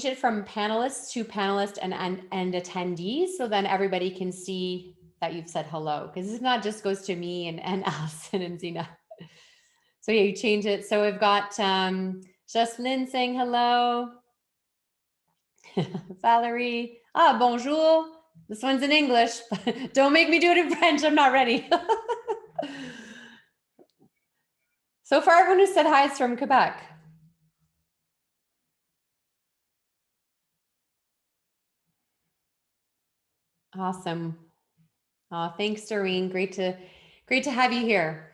it from panelists to panelists and attendees, so then everybody can see that you've said hello, because it's not just goes to me and Allison and Zena. So yeah, you change it. So we've got Jocelyn saying hello. Valerie, bonjour. This one's in English. Don't make me do it in French. I'm not ready. So far, everyone who said hi is from Quebec. Awesome. Thanks, Doreen. Great to have you here.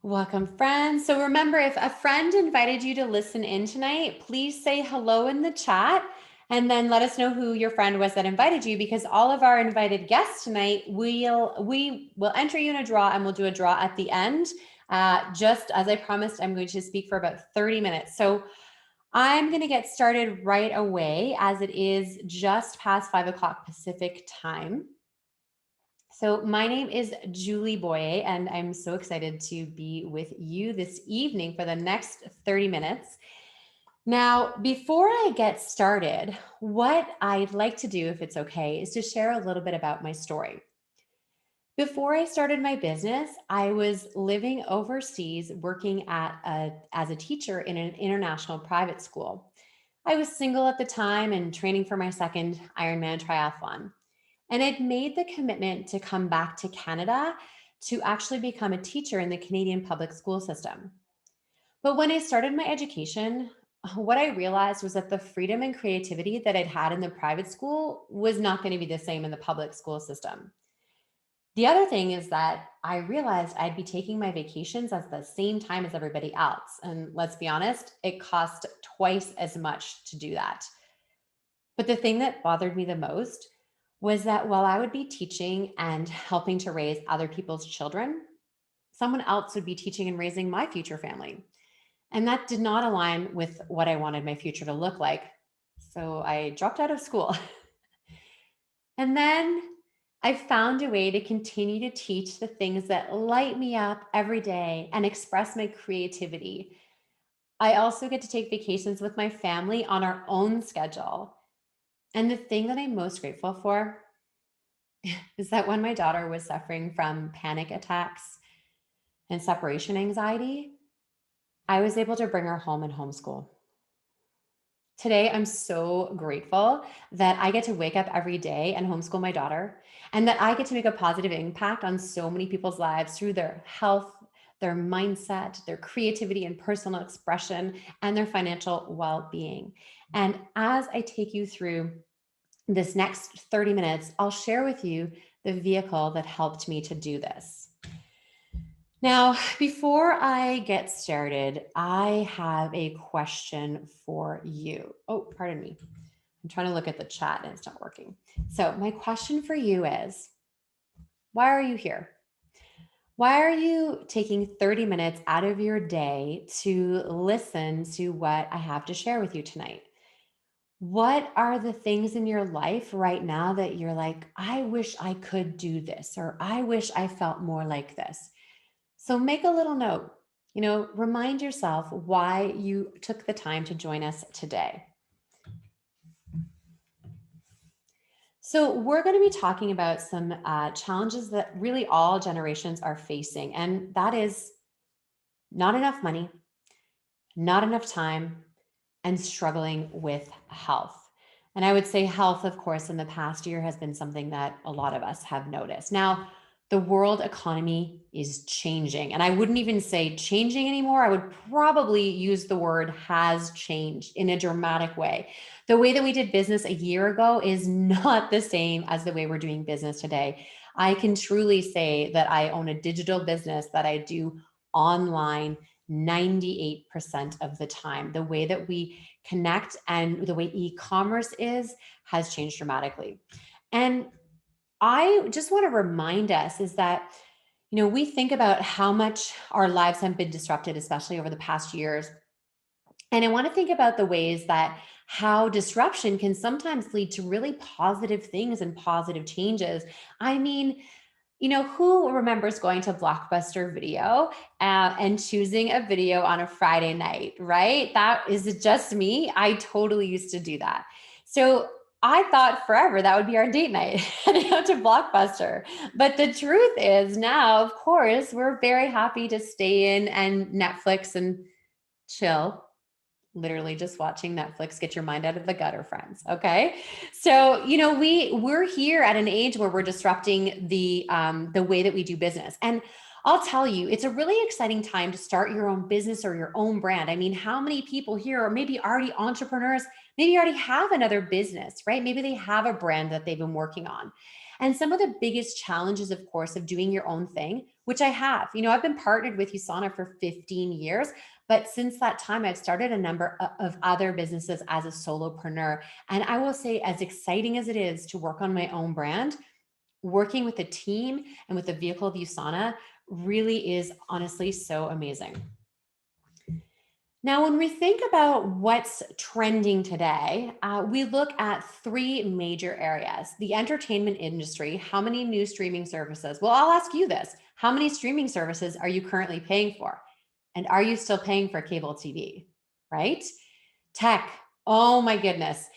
Welcome, friends. So remember, if a friend invited you to listen in tonight, please say hello in the chat and then let us know who your friend was that invited you, because all of our invited guests tonight, we will enter you in a draw, and we'll do a draw at the end. Just as I promised, I'm going to speak for about 30 minutes. So I'm going to get started right away, as it is just past 5 o'clock Pacific time. So my name is Julie Boyer, and I'm so excited to be with you this evening for the next 30 minutes. Now, before I get started, what I'd like to do, if it's okay, is to share a little bit about my story. Before I started my business, I was living overseas working as a teacher in an international private school. I was single at the time and training for my second Ironman triathlon. And I'd made the commitment to come back to Canada to actually become a teacher in the Canadian public school system. But when I started my education, what I realized was that the freedom and creativity that I'd had in the private school was not going to be the same in the public school system. The other thing is that I realized I'd be taking my vacations at the same time as everybody else. And let's be honest, it cost twice as much to do that. But the thing that bothered me the most was that while I would be teaching and helping to raise other people's children, someone else would be teaching and raising my future family. And that did not align with what I wanted my future to look like. So I dropped out of school. And then I found a way to continue to teach the things that light me up every day and express my creativity. I also get to take vacations with my family on our own schedule. And the thing that I'm most grateful for is that when my daughter was suffering from panic attacks and separation anxiety, I was able to bring her home and homeschool. Today, I'm so grateful that I get to wake up every day and homeschool my daughter, and that I get to make a positive impact on so many people's lives through their health, their mindset, their creativity and personal expression, and their financial well-being. And as I take you through this next 30 minutes, I'll share with you the vehicle that helped me to do this. Now, before I get started, I have a question for you. Oh, pardon me. I'm trying to look at the chat and it's not working. So my question for you is, why are you here? Why are you taking 30 minutes out of your day to listen to what I have to share with you tonight? What are the things in your life right now that you're like, I wish I could do this, or I wish I felt more like this? So make a little note, remind yourself why you took the time to join us today. So we're going to be talking about some challenges that really all generations are facing, and that is not enough money, not enough time, and struggling with health. And I would say health, of course, in the past year has been something that a lot of us have noticed. Now, the world economy is changing, and I wouldn't even say changing anymore. I would probably use the word has changed in a dramatic way. The way that we did business a year ago is not the same as the way we're doing business today. I can truly say that I own a digital business that I do online 98% of the time. The way that we connect and the way e-commerce has changed dramatically. And I just want to remind us is that, we think about how much our lives have been disrupted, especially over the past years. And I want to think about the ways that how disruption can sometimes lead to really positive things and positive changes. I mean, Who remembers going to Blockbuster Video and choosing a video on a Friday night, right? That is just me. I totally used to do that. So I thought forever that would be our date night, heading out to Blockbuster. But the truth is now, of course, we're very happy to stay in and Netflix and chill. Literally just watching Netflix, get your mind out of the gutter, friends. Okay. So, we're here at an age where we're disrupting the way that we do business. And I'll tell you, it's a really exciting time to start your own business or your own brand. I mean, how many people here are maybe already entrepreneurs, maybe already have another business, right? Maybe they have a brand that they've been working on. And some of the biggest challenges, of course, of doing your own thing, which I have, I've been partnered with Usana for 15 years. But since that time, I've started a number of other businesses as a solopreneur. And I will say, as exciting as it is to work on my own brand, working with a team and with the vehicle of Usana really is honestly so amazing. Now, when we think about what's trending today, we look at three major areas. The entertainment industry, how many new streaming services? Well, I'll ask you this. How many streaming services are you currently paying for? And are you still paying for cable TV, right? Tech, oh my goodness.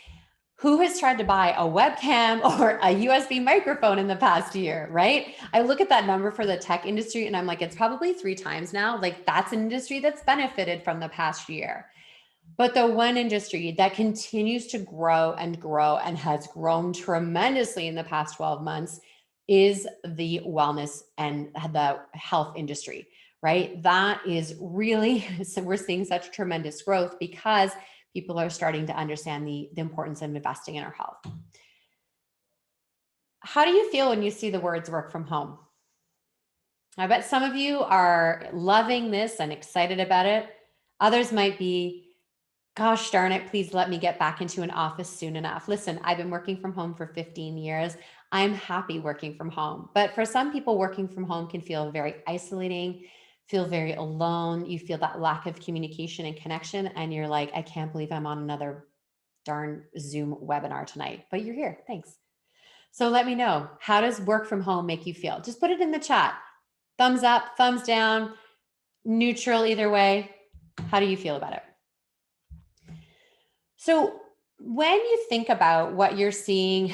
Who has tried to buy a webcam or a USB microphone in the past year, right? I look at that number for the tech industry and I'm like, it's probably 3 times now. Like, that's an industry that's benefited from the past year. But the one industry that continues to grow and has grown tremendously in the past 12 months is the wellness and the health industry, right? That is really, so we're seeing such tremendous growth because people are starting to understand the importance of investing in our health. How do you feel when you see the words work from home? I bet some of you are loving this and excited about it. Others might be, gosh darn it, please let me get back into an office soon enough. Listen, I've been working from home for 15 years. I'm happy working from home. But for some people, working from home can feel very isolating, feel very alone. You feel that lack of communication and connection. And you're like, I can't believe I'm on another darn Zoom webinar tonight. But you're here. Thanks. So let me know, how does work from home make you feel? Just put it in the chat. Thumbs up, thumbs down, neutral either way. How do you feel about it? So when you think about what you're seeing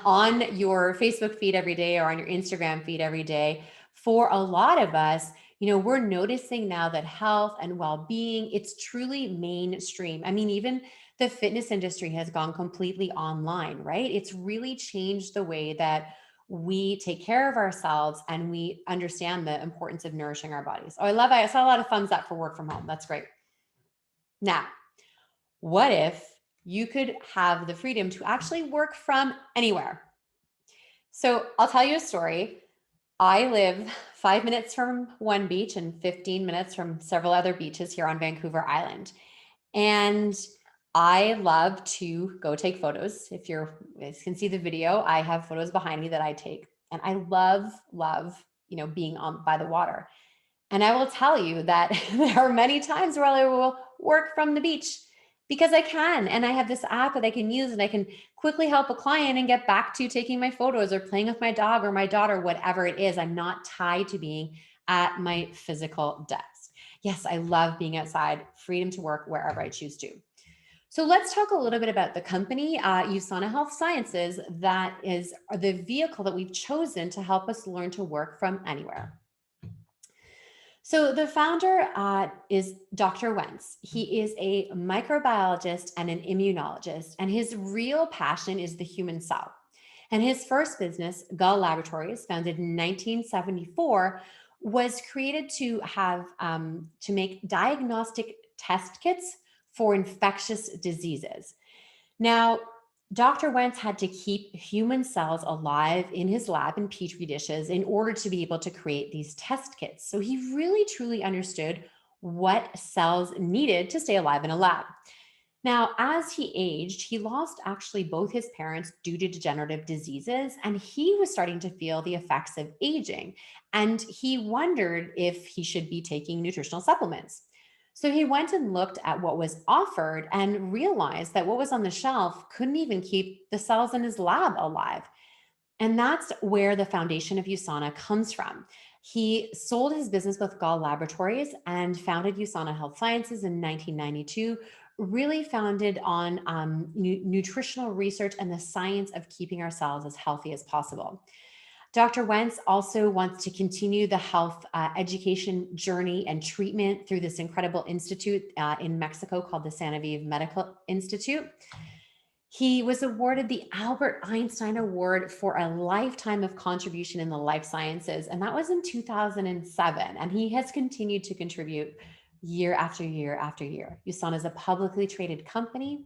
on your Facebook feed every day or on your Instagram feed every day, for a lot of us, we're noticing now that health and well-being, it's truly mainstream. I mean, even the fitness industry has gone completely online, right? It's really changed the way that we take care of ourselves and we understand the importance of nourishing our bodies. Oh, I saw a lot of thumbs up for work from home. That's great. Now, what if you could have the freedom to actually work from anywhere? So I'll tell you a story. I live 5 minutes from one beach and 15 minutes from several other beaches here on Vancouver Island. And I love to go take photos. If you can see the video, I have photos behind me that I take. And I love, being on by the water. And I will tell you that there are many times where I will work from the beach because I can. And I have this app that I can use and I can quickly help a client and get back to taking my photos or playing with my dog or my daughter, whatever it is. I'm not tied to being at my physical desk. Yes, I love being outside, freedom to work wherever I choose to. So let's talk a little bit about the company, Usana Health Sciences, that is the vehicle that we've chosen to help us learn to work from anywhere. So the founder is Dr. Wentz. He is a microbiologist and an immunologist, and his real passion is the human cell. And his first business, Gull Laboratories, founded in 1974, was created to have to make diagnostic test kits for infectious diseases. Now, Dr. Wentz had to keep human cells alive in his lab in petri dishes in order to be able to create these test kits. So he really truly understood what cells needed to stay alive in a lab. Now, as he aged, he lost actually both his parents due to degenerative diseases, and he was starting to feel the effects of aging. And he wondered if he should be taking nutritional supplements. So he went and looked at what was offered and realized that what was on the shelf couldn't even keep the cells in his lab alive. And that's where the foundation of Usana comes from. He sold his business with Gall Laboratories and founded Usana Health Sciences in 1992, really founded on nutritional research and the science of keeping ourselves as healthy as possible. Dr. Wentz also wants to continue the health education journey and treatment through this incredible institute in Mexico called the Sanoviv Medical Institute. He was awarded the Albert Einstein Award for a lifetime of contribution in the life sciences, and that was in 2007. And he has continued to contribute year after year after year. Usana is a publicly traded company,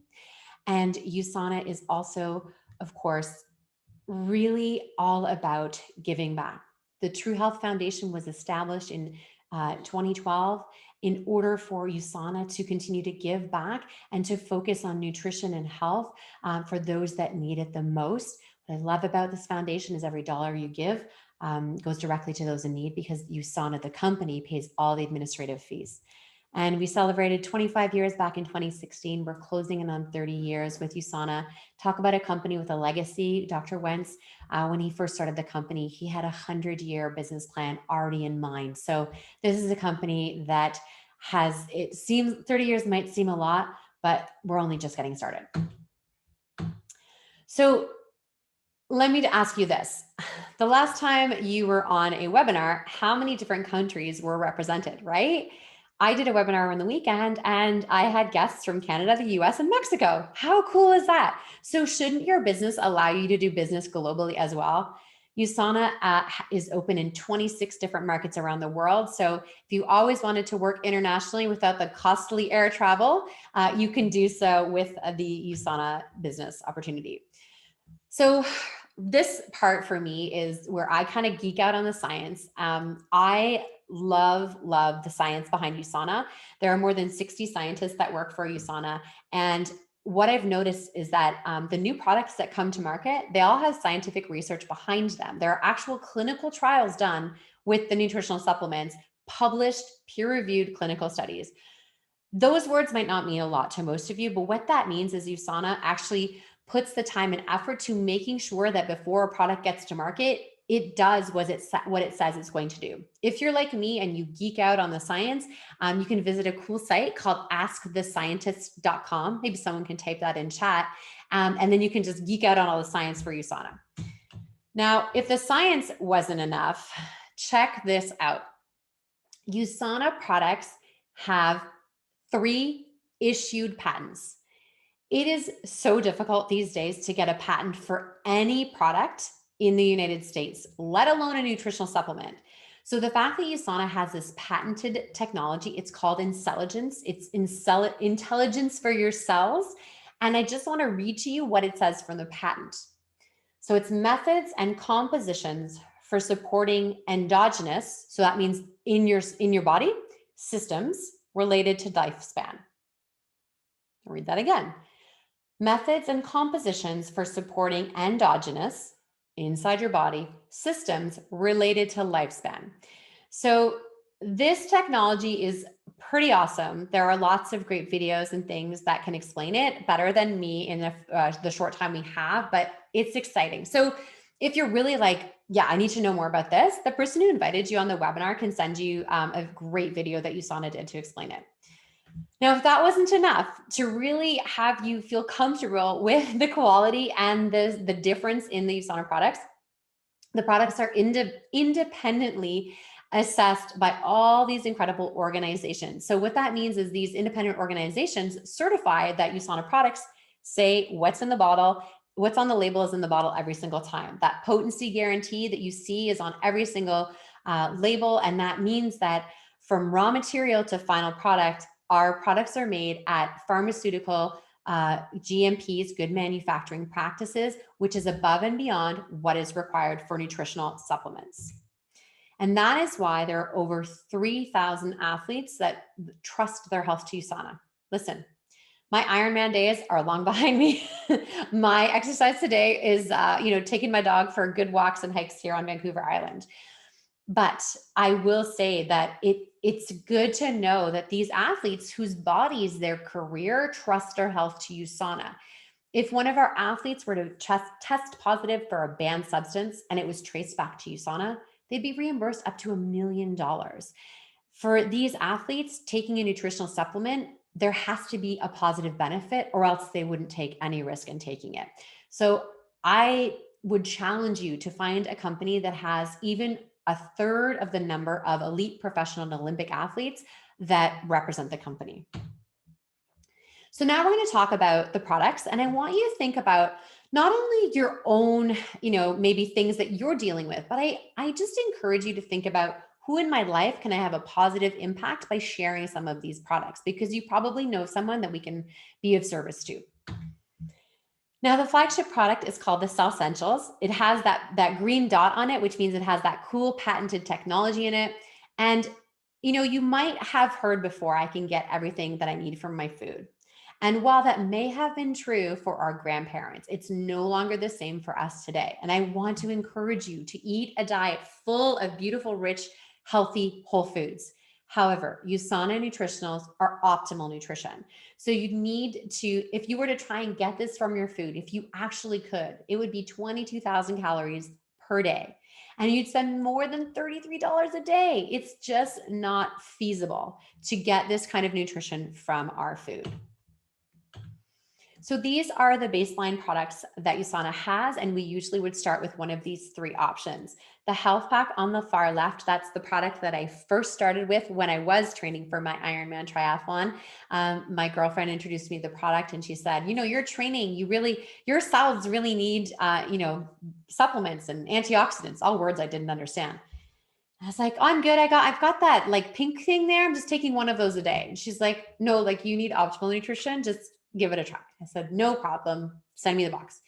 and Usana is also, of course, really all about giving back. The True Health Foundation was established in 2012 in order for Usana to continue to give back and to focus on nutrition and health for those that need it the most. What I love about this foundation is every dollar you give goes directly to those in need, because Usana, the company, pays all the administrative fees. And we celebrated 25 years back in 2016. We're closing in on 30 years with Usana. Talk about a company with a legacy. Dr. Wentz, when he first started the company, he had a 100-year business plan already in mind. So this is a company that has, it seems 30 years might seem a lot, but we're only just getting started. So let me ask you this. The last time you were on a webinar, how many different countries were represented, right? I did a webinar on the weekend and I had guests from Canada, the US, and Mexico. How cool is that? So shouldn't your business allow you to do business globally as well? Usana is open in 26 different markets around the world. So if you always wanted to work internationally without the costly air travel, you can do so with the Usana business opportunity. So this part for me is where I kind of geek out on the science. I love the science behind Usana. There are more than 60 scientists that work for Usana. And what I've noticed is that the new products that come to market, they all have scientific research behind them. There are actual clinical trials done with the nutritional supplements, published peer-reviewed clinical studies. Those words might not mean a lot to most of you, but what that means is Usana actually puts the time and effort to making sure that before a product gets to market, it does what it says it's going to do. If you're like me and you geek out on the science, you can visit a cool site called askthescientist.com. Maybe someone can type that in chat. And then you can just geek out on all the science for Usana. Now, if the science wasn't enough, check this out. Usana products have 3 issued patents. It is so difficult these days to get a patent for any product in the United States, let alone a nutritional supplement. So the fact that Usana has this patented technology, it's called intelligence. It's intelligence for your cells. And I just want to read to you what it says from the patent. So it's methods and compositions for supporting endogenous, so that means in your body, systems related to lifespan. I'll read that again. Methods and compositions for supporting endogenous, inside your body, systems related to lifespan. So this technology is pretty awesome. There are lots of great videos and things that can explain it better than me in the short time we have, but it's exciting. So if you're really like, yeah, I need to know more about this, the person who invited you on the webinar can send you a great video that Usana did to explain it. Now, if that wasn't enough to really have you feel comfortable with the quality and the difference in the Usana products, the products are independently assessed by all these incredible organizations. So what that means is these independent organizations certify that Usana products say what's in the bottle, what's on the label is in the bottle every single time. That potency guarantee that you see is on every single label. And that means that from raw material to final product, our products are made at pharmaceutical GMPs, good manufacturing practices, which is above and beyond what is required for nutritional supplements. And that is why there are over 3,000 athletes that trust their health to Usana. Listen, my Ironman days are long behind me. My exercise today is, taking my dog for good walks and hikes here on Vancouver Island. But I will say that it's good to know that these athletes whose bodies, their career, trust their health to Usana. If one of our athletes were to test positive for a banned substance and it was traced back to Usana, they'd be reimbursed up to $1 million. For these athletes taking a nutritional supplement, there has to be a positive benefit or else they wouldn't take any risk in taking it. So I would challenge you to find a company that has even a third of the number of elite professional and Olympic athletes that represent the company. So now we're going to talk about the products, and I want you to think about not only your own, maybe things that you're dealing with, but I just encourage you to think about who in my life can I have a positive impact by sharing some of these products, because you probably know someone that we can be of service to. Now, the flagship product is called the Cell Essentials. It has that green dot on it, which means it has that cool patented technology in it. And you might have heard before, I can get everything that I need from my food. And while that may have been true for our grandparents, it's no longer the same for us today. And I want to encourage you to eat a diet full of beautiful, rich, healthy, whole foods. However, Usana nutritionals are optimal nutrition. So you'd need to, if you were to try and get this from your food, if you actually could, it would be 22,000 calories per day. And you'd spend more than $33 a day. It's just not feasible to get this kind of nutrition from our food. So these are the baseline products that Usana has, and we usually would start with one of these three options. The health pack on the far left, that's the product that I first started with when I was training for my Ironman triathlon. My girlfriend introduced me to the product and she said, you're training, your cells really need, supplements and antioxidants, all words I didn't understand. I was like, oh, I'm good. I've got that like pink thing there. I'm just taking one of those a day. And she's like, no, like you need optimal nutrition. Just give it a try. I said, no problem. Send me the box.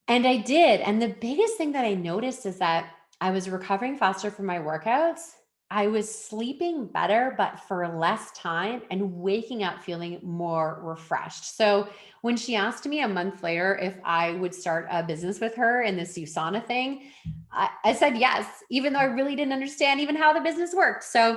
And I did. And the biggest thing that I noticed is that I was recovering faster from my workouts. I was sleeping better, but for less time, and waking up feeling more refreshed. So when she asked me a month later if I would start a business with her in this Usana thing, I said yes, even though I really didn't understand even how the business worked. So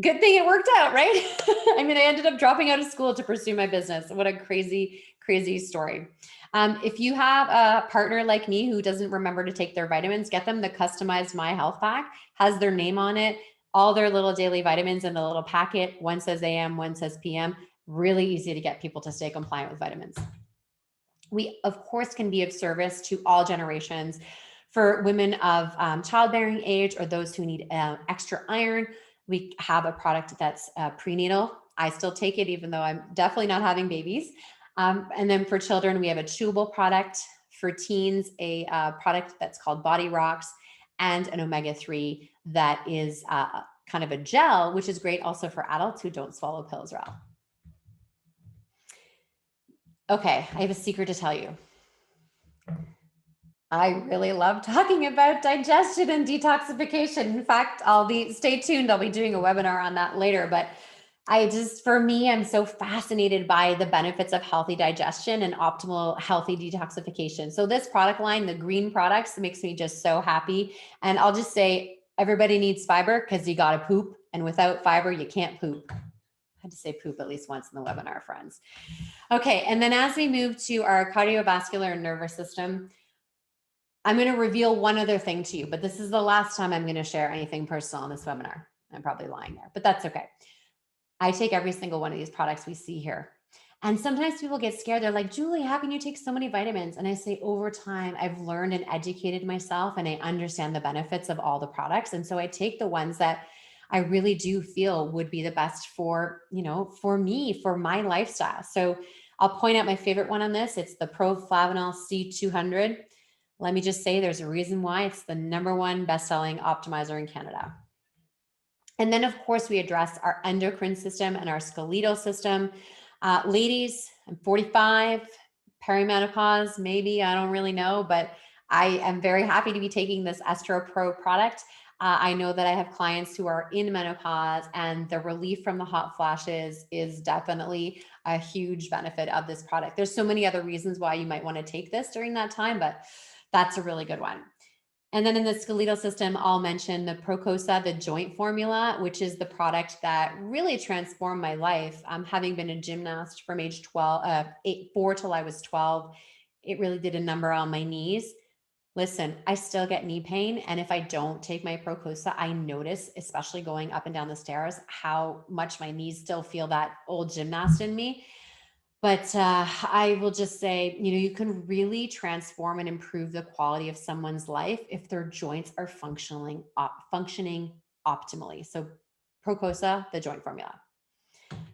good thing it worked out, right? I mean, I ended up dropping out of school to pursue my business. What a crazy, crazy story. If you have a partner like me who doesn't remember to take their vitamins, get them the customized My Health Pack, has their name on it, all their little daily vitamins in a little packet. One says AM, one says PM. Really easy to get people to stay compliant with vitamins. We, of course, can be of service to all generations. For women of childbearing age or those who need extra iron, we have a product that's prenatal. I still take it, even though I'm definitely not having babies. And then for children, we have a chewable product. For teens, a product that's called Body Rocks, and an omega-3 that is kind of a gel, which is great also for adults who don't swallow pills well. Okay, I have a secret to tell you. I really love talking about digestion and detoxification. In fact, stay tuned. I'll be doing a webinar on that later, but for me, I'm so fascinated by the benefits of healthy digestion and optimal healthy detoxification. So this product line, the green products, makes me just so happy. And I'll just say, everybody needs fiber because you got to poop. And without fiber, you can't poop. I had to say poop at least once in the webinar, friends. Okay. And then as we move to our cardiovascular and nervous system, I'm going to reveal one other thing to you, but this is the last time I'm going to share anything personal in this webinar. I'm probably lying there, but that's okay. I take every single one of these products we see here. And sometimes people get scared. They're like, Julie, how can you take so many vitamins? And I say, over time, I've learned and educated myself, and I understand the benefits of all the products. And so I take the ones that I really do feel would be the best for me, for my lifestyle. So I'll point out my favorite one on this. It's the Proflavanol C200. Let me just say there's a reason why it's the #1 best-selling optimizer in Canada. And then, of course, we address our endocrine system and our skeletal system. Ladies, I'm 45, perimenopause, maybe, I don't really know, but I am very happy to be taking this Estro Pro product. I know that I have clients who are in menopause, and the relief from the hot flashes is definitely a huge benefit of this product. There's so many other reasons why you might want to take this during that time, but that's a really good one. And then in the skeletal system, I'll mention the Procosa, the joint formula, which is the product that really transformed my life. Having been a gymnast from age 12, 4 till I was 12, it really did a number on my knees. Listen, I still get knee pain. And if I don't take my Procosa, I notice, especially going up and down the stairs, how much my knees still feel that old gymnast in me. But I will just say, you can really transform and improve the quality of someone's life if their joints are functioning optimally. So Procosa, the joint formula.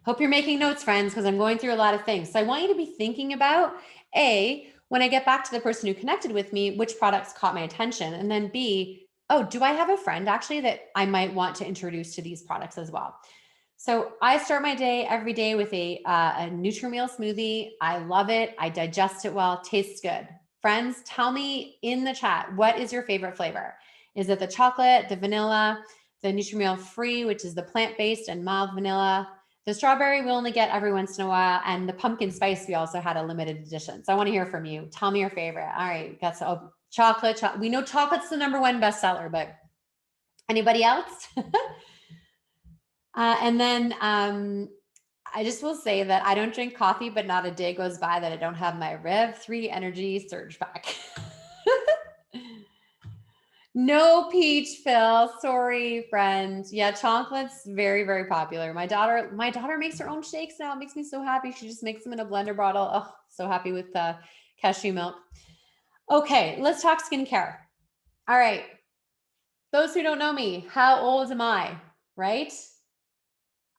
Hope you're making notes, friends, because I'm going through a lot of things. So I want you to be thinking about when I get back to the person who connected with me, which products caught my attention? And then B, do I have a friend actually that I might want to introduce to these products as well? So I start my day every day with a Nutrimeal smoothie. I love it. I digest it well. Tastes good. Friends, tell me in the chat, what is your favorite flavor? Is it the chocolate, the vanilla, the Nutrimeal free, which is the plant-based and mild vanilla? The strawberry we only get every once in a while, and the pumpkin spice we also had a limited edition. So I want to hear from you. Tell me your favorite. All right, got some chocolate. We know chocolate's the #1 bestseller, but anybody else? And then I just will say that I don't drink coffee, but not a day goes by that I don't have my Rev 3 Energy Surge Pack. No peach, Phil. Sorry, friend. Yeah, chocolate's very, very popular. My daughter makes her own shakes now. It makes me so happy. She just makes them in a blender bottle. Oh, so happy with cashew milk. Okay, let's talk skincare. All right. Those who don't know me, how old am I? Right?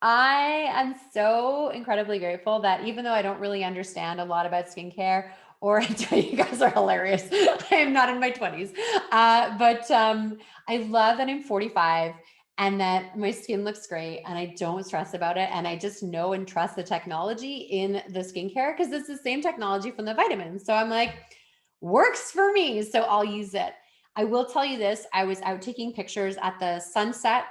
I am so incredibly grateful that even though I don't really understand a lot about skincare, or I tell you guys are hilarious, I am not in my 20s. But I love that I'm 45 and that my skin looks great and I don't stress about it. And I just know and trust the technology in the skincare because it's the same technology from the vitamins. So I'm like, works for me. So I'll use it. I will tell you this, I was out taking pictures at the sunset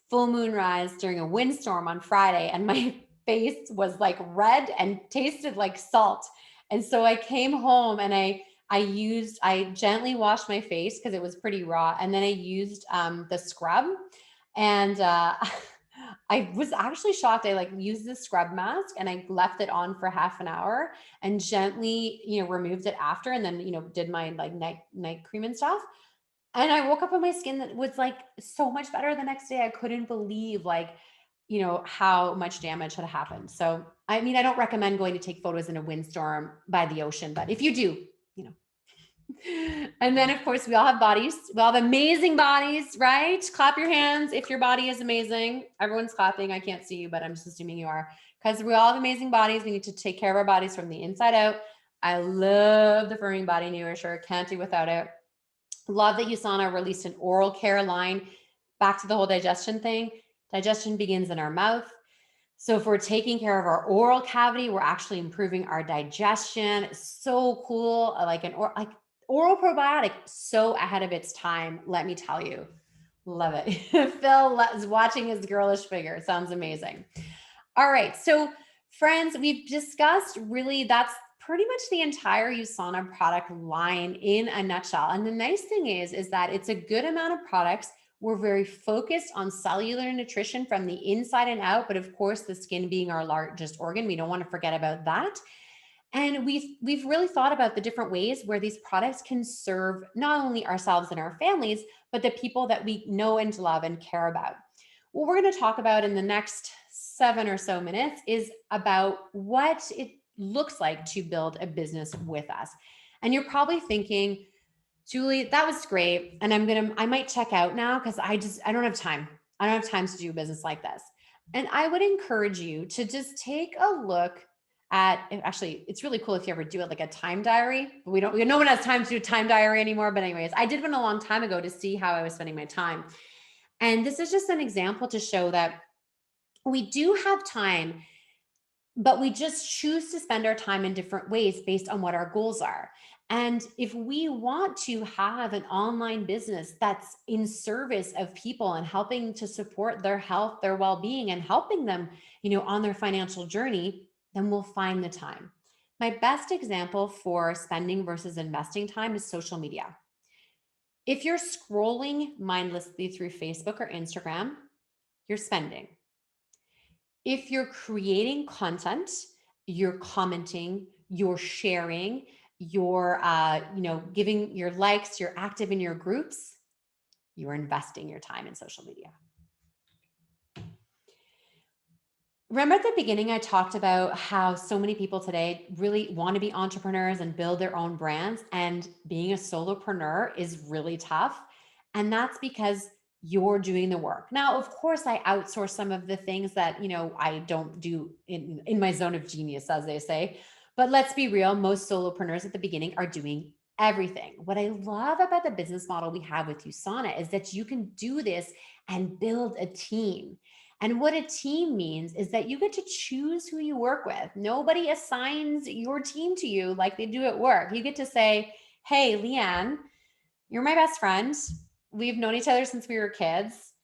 full moon rise during a windstorm on Friday, and my face was like red and tasted like salt. And so I came home and I gently washed my face because it was pretty raw, and then I used the scrub, and I was actually shocked. I used the scrub mask and I left it on for half an hour and gently, removed it after, and then, did my night cream and stuff. And I woke up with my skin that was so much better the next day. I couldn't believe how much damage had happened. So, I mean, I don't recommend going to take photos in a windstorm by the ocean, but if you do, you know. And then of course we all have bodies. We all have amazing bodies, right? Clap your hands if your body is amazing. Everyone's clapping. I can't see you, but I'm just assuming you are. Because we all have amazing bodies. We need to take care of our bodies from the inside out. I love the Firming Body Nourisher. Can't do without it. Love that Usana released an oral care line. Back to the whole digestion thing. Digestion begins in our mouth. So if we're taking care of our oral cavity, we're actually improving our digestion. So cool. Oral probiotic, so ahead of its time. Let me tell you. Love it. Phil is watching his girlish figure. Sounds amazing. All right. So friends, we've discussed really that's pretty much the entire Usana product line in a nutshell. And the nice thing is that it's a good amount of products. We're very focused on cellular nutrition from the inside and out, but of course, the skin being our largest organ, we don't want to forget about that. And we've really thought about the different ways where these products can serve not only ourselves and our families, but the people that we know and love and care about. What we're going to talk about in the next 7 or so minutes is about what it looks like to build a business with us. And you're probably thinking, Julie, that was great. And I might check out now because I don't have time. I don't have time to do a business like this. And I would encourage you to just take a look at, actually, it's really cool if you ever do it like a time diary. No one has time to do a time diary anymore. But anyways, I did one a long time ago to see how I was spending my time. And this is just an example to show that we do have time, but we just choose to spend our time in different ways based on what our goals are. And if we want to have an online business that's in service of people and helping to support their health, their well-being, and helping them, on their financial journey, then we'll find the time. My best example for spending versus investing time is social media. If you're scrolling mindlessly through Facebook or Instagram, you're spending. If you're creating content, you're commenting, you're sharing, you're giving your likes, you're active in your groups, you're investing your time in social media. Remember at the beginning, I talked about how so many people today really want to be entrepreneurs and build their own brands, and being a solopreneur is really tough. And that's because you're doing the work. Now, of course, I outsource some of the things that, I don't do in my zone of genius, as they say. But let's be real, most solopreneurs at the beginning are doing everything. What I love about the business model we have with Usana is that you can do this and build a team. And what a team means is that you get to choose who you work with. Nobody assigns your team to you like they do at work. You get to say, hey, Leanne, you're my best friend. We've known each other since we were kids.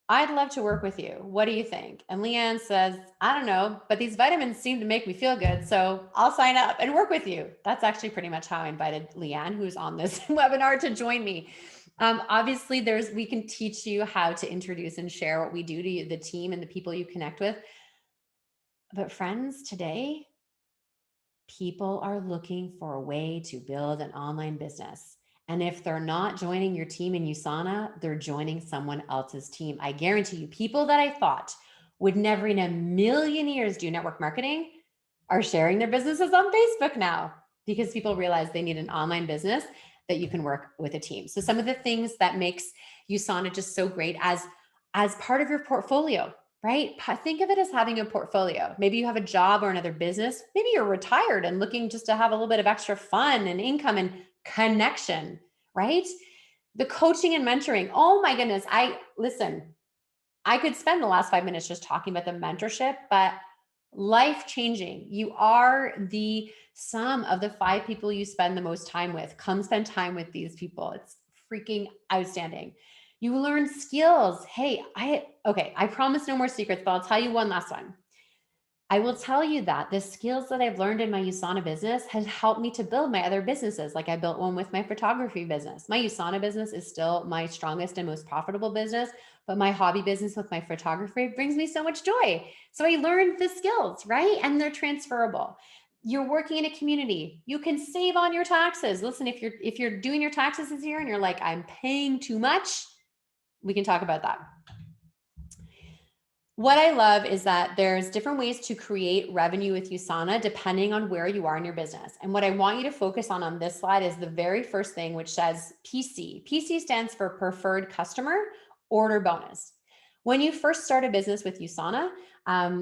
I'd love to work with you. What do you think? And Leanne says, I don't know, but these vitamins seem to make me feel good. So I'll sign up and work with you. That's actually pretty much how I invited Leanne, who's on this webinar, to join me. Obviously, we can teach you how to introduce and share what we do to you, the team and the people you connect with. But friends, today, people are looking for a way to build an online business. And if they're not joining your team in Usana, they're joining someone else's team. I guarantee you, people that I thought would never in a million years do network marketing are sharing their businesses on Facebook now, because people realize they need an online business that you can work with a team. So some of the things that makes Usana just so great as part of your portfolio, right? Think of it as having a portfolio. Maybe you have a job or another business. Maybe you're retired and looking just to have a little bit of extra fun and income and connection, right? The coaching and mentoring. Oh my goodness. I could spend the last 5 minutes just talking about the mentorship, but life changing. You are the sum of the 5 people you spend the most time with. Come spend time with these people. It's freaking outstanding. You learn skills. Hey, I promise no more secrets, but I'll tell you one last one. I will tell you that the skills that I've learned in my Usana business has helped me to build my other businesses. Like I built one with my photography business. My Usana business is still my strongest and most profitable business, but my hobby business with my photography brings me so much joy. So I learned the skills, right? And they're transferable. You're working in a community. You can save on your taxes. Listen, if you're doing your taxes this year and you're like, I'm paying too much, we can talk about that. What I love is that there's different ways to create revenue with Usana depending on where you are in your business. And what I want you to focus on this slide is the very first thing, which says PC. PC stands for Preferred Customer Order Bonus. When you first start a business with Usana,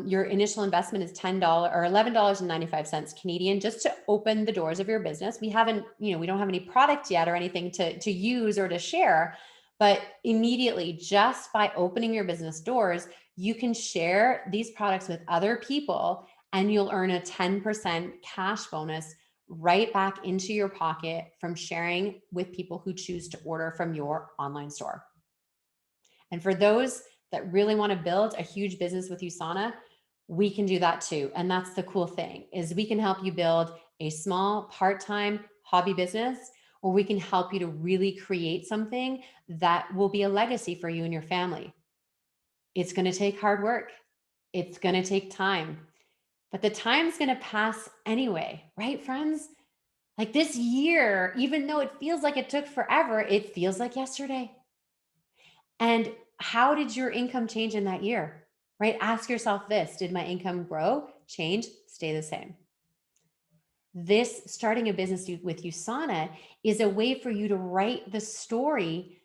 your initial investment is $10 or $11.95 Canadian just to open the doors of your business. We don't have any product yet or anything to use or to share, but immediately just by opening your business doors, you can share these products with other people and you'll earn a 10% cash bonus right back into your pocket from sharing with people who choose to order from your online store. And for those that really want to build a huge business with Usana, we can do that too. And that's the cool thing, is we can help you build a small part-time hobby business, or we can help you to really create something that will be a legacy for you and your family. It's going to take hard work. It's going to take time, but the time's going to pass anyway, right, friends? Like this year, even though it feels like it took forever, it feels like yesterday. And how did your income change in that year, right? Ask yourself this: did my income grow, change, stay the same? This starting a business with Usana is a way for you to write the story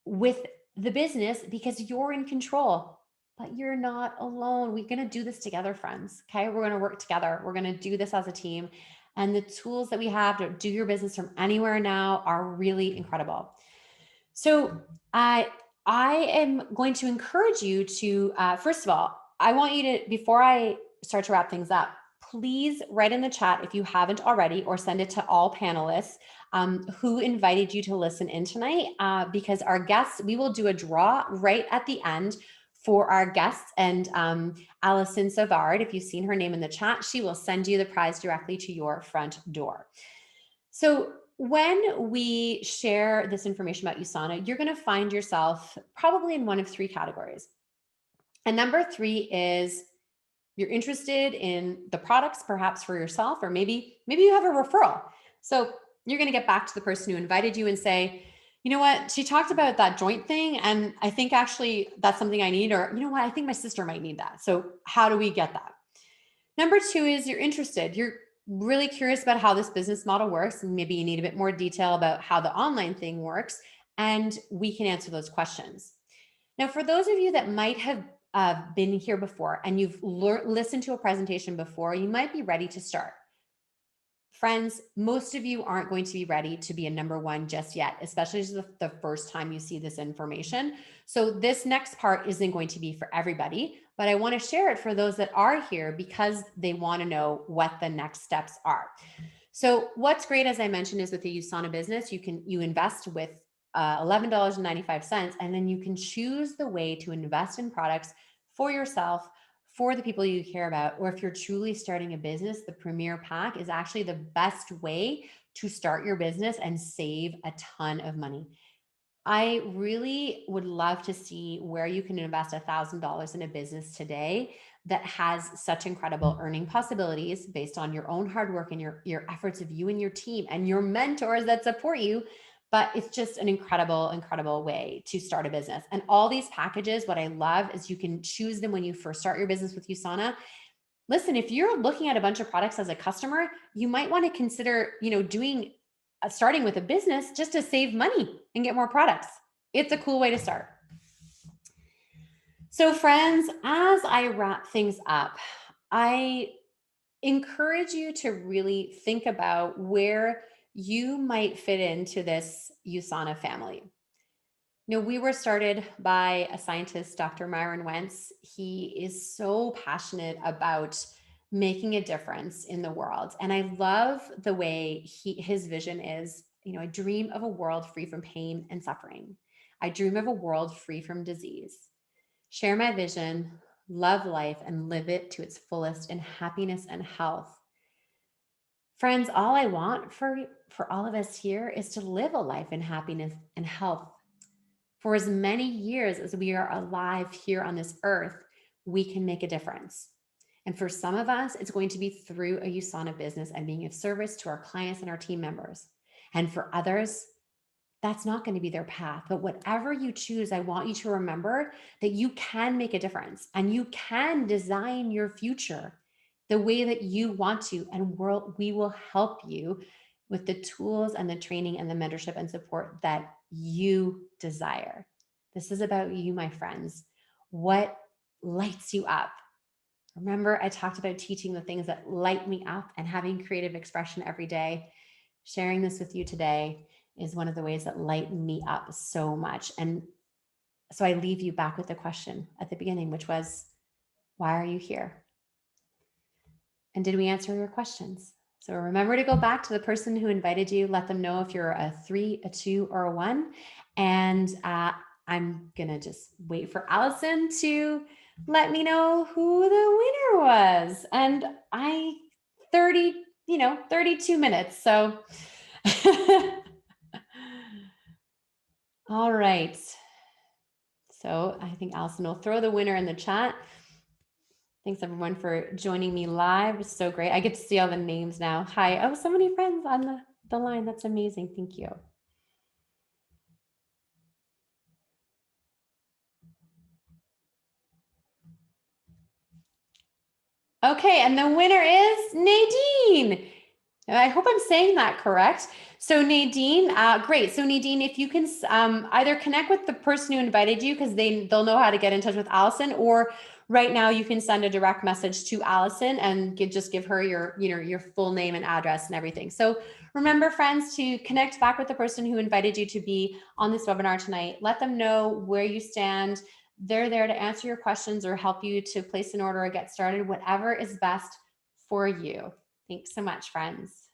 with the business because you're in control, but you're not alone. We're going to do this together, friends. Okay. We're going to work together. We're going to do this as a team. And the tools that we have to do your business from anywhere now are really incredible. So I am going to encourage you to, first of all, I want you to, before I start to wrap things up, please write in the chat if you haven't already, or send it to all panelists who invited you to listen in tonight, because our guests, we will do a draw right at the end for our guests. And Allison Savard, if you've seen her name in the chat, she will send you the prize directly to your front door. So when we share this information about Usana, you're going to find yourself probably in one of three categories. And number three is you're interested in the products, perhaps for yourself, or maybe you have a referral. So you're going to get back to the person who invited you and say, you know what, she talked about that joint thing, and I think actually that's something I need, or you know what, I think my sister might need that. So how do we get that? Number two is you're interested. You're really curious about how this business model works. And maybe you need a bit more detail about how the online thing works, and we can answer those questions. Now, for those of you that might have been here before and you've listened to a presentation before, you might be ready to start. Friends, most of you aren't going to be ready to be a number one just yet, especially the first time you see this information. So this next part isn't going to be for everybody, but I want to share it for those that are here because they want to know what the next steps are. So what's great, as I mentioned, is with the Usana business, you invest with $11.95, and then you can choose the way to invest in products for yourself, for the people you care about, or if you're truly starting a business, the Premier Pack is actually the best way to start your business and save a ton of money. I really would love to see where you can invest $1,000 in a business today that has such incredible earning possibilities based on your own hard work and your efforts of you and your team and your mentors that support you. But it's just an incredible, incredible way to start a business. And all these packages, what I love is you can choose them when you first start your business with Usana. Listen, if you're looking at a bunch of products as a customer, you might want to consider, starting with a business just to save money and get more products. It's a cool way to start. So friends, as I wrap things up, I encourage you to really think about where you might fit into this Usana family. We were started by a scientist, Dr. Myron Wentz. He is so passionate about making a difference in the world. And I love the way his vision is, I dream of a world free from pain and suffering. I dream of a world free from disease. Share my vision, love life, and live it to its fullest in happiness and health. Friends, all I want for all of us here is to live a life in happiness and health. For as many years as we are alive here on this earth, we can make a difference. And for some of us, it's going to be through a Usana business and being of service to our clients and our team members. And for others, that's not going to be their path. But whatever you choose, I want you to remember that you can make a difference and you can design your future the way that you want to. And we will help you with the tools and the training and the mentorship and support that you desire. This is about you, my friends. What lights you up? Remember, I talked about teaching the things that light me up and having creative expression every day. Sharing this with you today is one of the ways that light me up so much. And so I leave you back with the question at the beginning, which was, why are you here? And did we answer your questions? So remember to go back to the person who invited you. Let them know if you're a 3, a 2, or a 1. And I'm going to just wait for Allison to let me know who the winner was. And 32 minutes. So all right. So I think Allison will throw the winner in the chat. Thanks everyone for joining me live. It's so great. I get to see all the names now. Hi. Oh, so many friends on the line. That's amazing. Thank you. Okay, and the winner is Nadine. I hope I'm saying that correct. So Nadine, great. So Nadine, if you can either connect with the person who invited you because they'll know how to get in touch with Allison, or right now you can send a direct message to Allison and just give her your full name and address and everything. So remember, friends, to connect back with the person who invited you to be on this webinar tonight. Let them know where you stand. They're there to answer your questions or help you to place an order or get started, whatever is best for you. Thanks so much, friends.